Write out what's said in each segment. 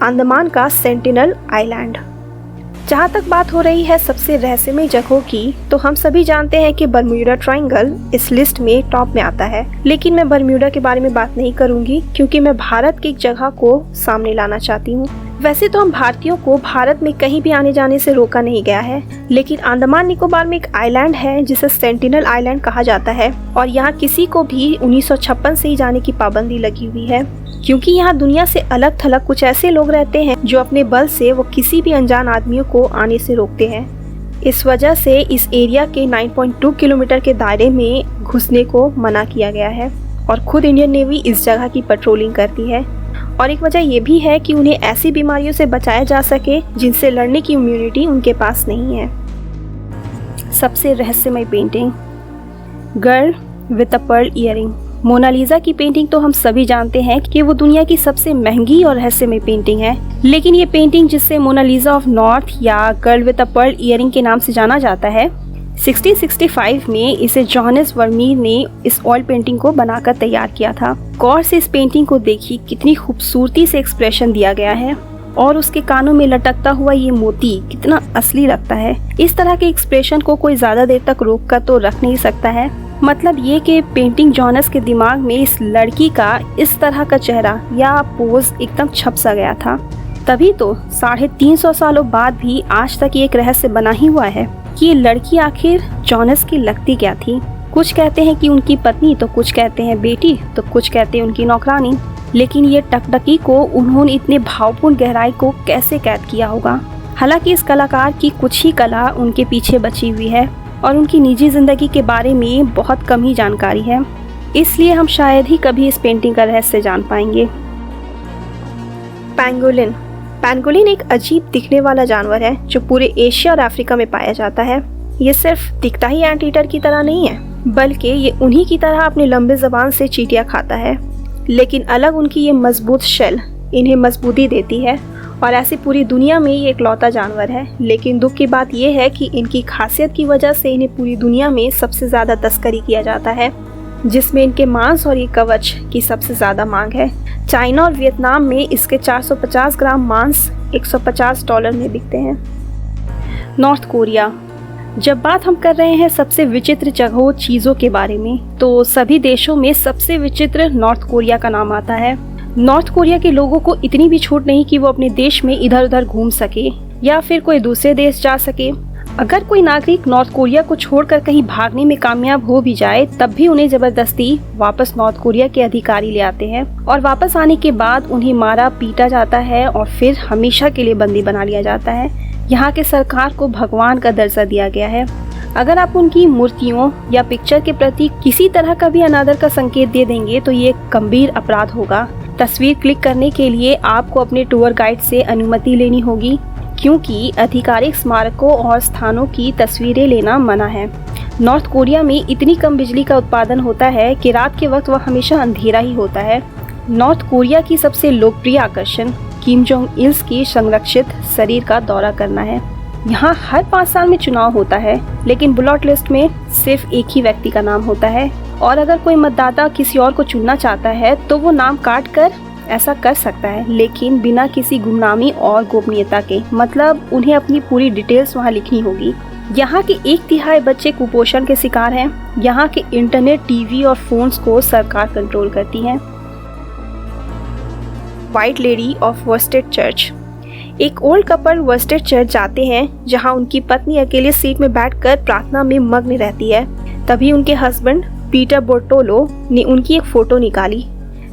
अंडमान का sentinel island. जहाँ तक बात हो रही है सबसे रहस्यमय जगहों की, तो हम सभी जानते हैं कि बरम्यूडा ट्रायंगल इस लिस्ट में टॉप में आता है। लेकिन मैं बरम्यूडा के बारे में बात नहीं करूंगी क्योंकि मैं भारत की एक जगह को सामने लाना चाहती हूँ। वैसे तो हम भारतीयों को भारत में कहीं भी आने जाने से रोका नहीं गया है, लेकिन अंडमान निकोबार में एक आइलैंड है जिसे सेंटिनल आइलैंड कहा जाता है और यहाँ किसी को भी 1956 से ही जाने की पाबंदी लगी हुई है, क्योंकि यहाँ दुनिया से अलग थलग कुछ ऐसे लोग रहते हैं जो अपने बल से वो किसी भी अनजान आदमियों को आने से रोकते हैं। इस वजह से इस एरिया के 9.2 किलोमीटर के दायरे में घुसने को मना किया गया है और खुद इंडियन नेवी इस जगह की पेट्रोलिंग करती है। और एक वजह यह भी है कि उन्हें ऐसी बीमारियों से बचाया जा सके जिनसे लड़ने की इम्यूनिटी उनके पास नहीं है। सबसे रहस्यमय painting, girl with a pearl earring. Mona Lisa की पेंटिंग तो हम सभी जानते हैं कि वो दुनिया की सबसे महंगी और रहस्यमय पेंटिंग है, लेकिन ये पेंटिंग जिसे मोनालिसा ऑफ नॉर्थ या girl with a pearl earring के नाम से जाना जाता है, 1665 में इसे जोहानेस वर्मीर ने इस ऑयल पेंटिंग को बनाकर तैयार किया था। गौर से इस पेंटिंग को देखिए, कितनी खूबसूरती से एक्सप्रेशन दिया गया है और उसके कानों में लटकता हुआ ये मोती कितना असली लगता है। इस तरह के एक्सप्रेशन को कोई ज्यादा देर तक रोक कर तो रख नहीं सकता है। मतलब ये कि पेंटिंग जोहानेस के दिमाग में इस लड़की का इस तरह का चेहरा या पोज एकदम छप सा गया था। तभी तो 350 सालों बाद भी आज तक ये एक रहस्य बना ही हुआ है कि ये लड़की आखिर जोहानेस की लगती क्या थी। कुछ कहते हैं कि उनकी पत्नी, तो कुछ कहते हैं बेटी, तो कुछ कहते हैं उनकी नौकरानी। लेकिन ये टकटकी को उन्होंने इतने भावपूर्ण गहराई को कैसे कैद किया होगा। हालांकि इस कलाकार की कुछ ही कला उनके पीछे बची हुई है और उनकी निजी जिंदगी के बारे में बहुत कम ही जानकारी है, इसलिए हम शायद ही कभी इस पेंटिंग का रहस्य जान पाएंगे। पैंगोलिन। पैंगोलिन एक अजीब दिखने वाला जानवर है जो पूरे एशिया और अफ्रीका में पाया जाता है। ये सिर्फ दिखता ही एंट ईटर की तरह नहीं है, बल्कि ये उन्हीं की तरह अपने लंबे जबान से चींटियां खाता है। लेकिन अलग उनकी ये मजबूत शेल इन्हें मजबूती देती है और ऐसी पूरी दुनिया में ये इकलौता जानवर है। लेकिन दुख की बात यह है कि इनकी खासियत की वजह से इन्हें पूरी दुनिया में सबसे ज़्यादा तस्करी किया जाता है, जिसमें इनके मांस और ये कवच की सबसे ज़्यादा मांग है। चाइना और वियतनाम में इसके 450 ग्राम मांस $150 में बिकते हैं। North Korea. जब बात हम कर रहे हैं सबसे विचित्र जगहों चीज़ों के बारे में, तो सभी देशों में सबसे विचित्र नॉर्थ कोरिया का नाम आता है। नॉर्थ कोरिया के लोगों को इतनी भी छूट नहीं कि वो अपने देश में इधर उधर घूम सके या फिर कोई दूसरे देश जा सके। अगर कोई नागरिक नॉर्थ कोरिया को छोड़कर कहीं भागने में कामयाब हो भी जाए, तब भी उन्हें जबरदस्ती वापस नॉर्थ कोरिया के अधिकारी ले आते हैं और वापस आने के बाद उन्हें मारा पीटा जाता है और फिर हमेशा के लिए बंदी बना लिया जाता है। यहाँ के सरकार को भगवान का दर्जा दिया गया है। अगर आप उनकी मूर्तियों या पिक्चर के प्रति किसी तरह का भी अनादर का संकेत दे देंगे तो ये एक गंभीर अपराध होगा। तस्वीर क्लिक करने के लिए आपको अपने टूर गाइड से अनुमति लेनी होगी, क्योंकि आधिकारिक स्मारकों और स्थानों की तस्वीरें लेना मना है। नॉर्थ कोरिया में इतनी कम बिजली का उत्पादन होता है कि रात के वक्त वह हमेशा अंधेरा ही होता है। नॉर्थ कोरिया की सबसे लोकप्रिय आकर्षण किम जोंग इल्स की संरक्षित शरीर का दौरा करना है। यहाँ हर 5 साल में चुनाव होता है, लेकिन बुलेट लिस्ट में सिर्फ एक ही व्यक्ति का नाम होता है और अगर कोई मतदाता किसी और को चुनना चाहता है तो वो नाम काट कर ऐसा कर सकता है, लेकिन बिना किसी गुमनामी और गोपनीयता के। मतलब उन्हें अपनी पूरी डिटेल्स वहाँ लिखनी होगी। यहाँ के 1/3 बच्चे कुपोषण के शिकार हैं। यहाँ के इंटरनेट, टीवी और फोन्स को सरकार कंट्रोल करती है। White lady of worsted church. एक ओल्ड कपल वर्स्टेड चर्च जाते हैं, जहाँ उनकी पत्नी अकेले सीट में बैठकर प्रार्थना में मग्न रहती है। तभी उनके हस्बैंड पीटर बोर्टोलो ने उनकी एक फोटो निकाली,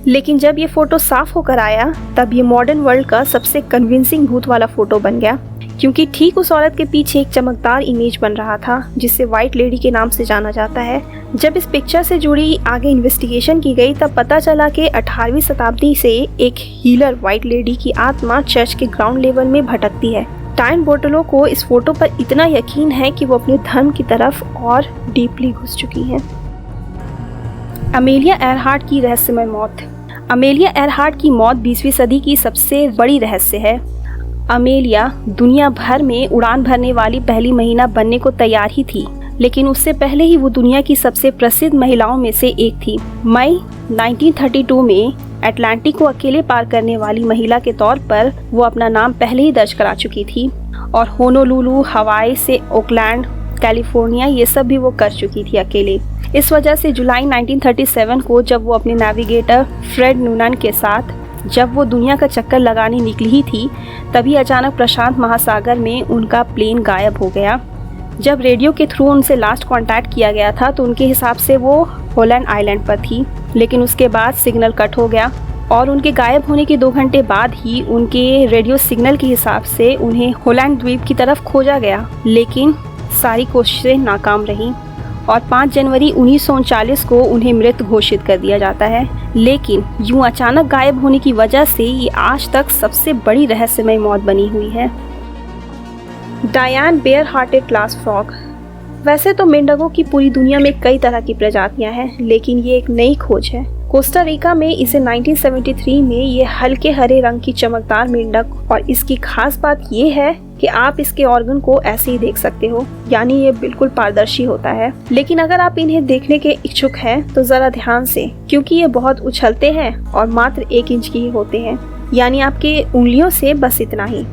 लेकिन जब ये फोटो साफ होकर आया तब ये मॉडर्न वर्ल्ड का सबसे कन्विंसिंग भूत वाला फोटो बन गया, क्योंकि ठीक उस औरत के पीछे एक चमकदार इमेज बन रहा था जिसे व्हाइट लेडी के नाम से जाना जाता है। जब इस पिक्चर से जुड़ी आगे इन्वेस्टिगेशन की गई तब पता चला कि 18वीं शताब्दी से एक हीलर व्हाइट लेडी की आत्मा चर्च के ग्राउंड लेवल में भटकती है। टाइन बोर्टोलो को इस फोटो पर इतना यकीन है कि वो अपने धर्म की तरफ और डीपली घुस चुकी हैं। अमेलिया एयरहार्ट की रहस्यमय मौत। अमेलिया एयरहार्ट की मौत 20वीं सदी की सबसे बड़ी रहस्य है। अमेलिया दुनिया भर में उड़ान भरने वाली पहली महिला बनने को तैयार ही थी, लेकिन उससे पहले ही वो दुनिया की सबसे प्रसिद्ध महिलाओं में से एक थी। मई 1932 में अटलांटिक को अकेले पार करने वाली महिला के तौर पर वो अपना नाम पहले ही दर्ज करा चुकी थी और होनोलुलु, हवाई से ओकलैंड, कैलिफोर्निया, ये सब भी वो कर चुकी थी अकेले। इस वजह से जुलाई 1937 को जब वो अपने नेविगेटर फ्रेड नूनन के साथ जब वो दुनिया का चक्कर लगाने निकली ही थी, तभी अचानक प्रशांत महासागर में उनका प्लेन गायब हो गया। जब रेडियो के थ्रू उनसे लास्ट कांटेक्ट किया गया था तो उनके हिसाब से वो होलैंड आइलैंड पर थी, लेकिन उसके बाद सिग्नल कट हो गया और उनके गायब होने के 2 घंटे बाद ही उनके रेडियो सिग्नल के हिसाब से उन्हें होलैंड द्वीप की तरफ खोजा गया, लेकिन सारी कोशिशें नाकाम रहीं और 5 जनवरी 1939 को उन्हें मृत घोषित कर दिया जाता है। लेकिन यूं अचानक गायब होने की वजह से ये आज तक सबसे बड़ी रहस्यमय मौत बनी हुई है। डायन बेयर हार्टेड ग्लास फ्रॉग। वैसे तो मेंढकों की पूरी दुनिया में कई तरह की प्रजातियां हैं, लेकिन ये एक नई खोज है। कोस्टा रिका में इसे 1973 में ये हल्के हरे रंग की चमकदार मेंढक, और इसकी खास बात ये है कि आप इसके ऑर्गन को ऐसे ही देख सकते हो, यानी ये बिल्कुल पारदर्शी होता है। लेकिन अगर आप इन्हें देखने के इच्छुक हैं तो जरा ध्यान से, क्योंकि ये बहुत उछलते हैं और मात्र 1 इंच की ही होते हैं, यानी आपके उंगलियों से बस इतना ही।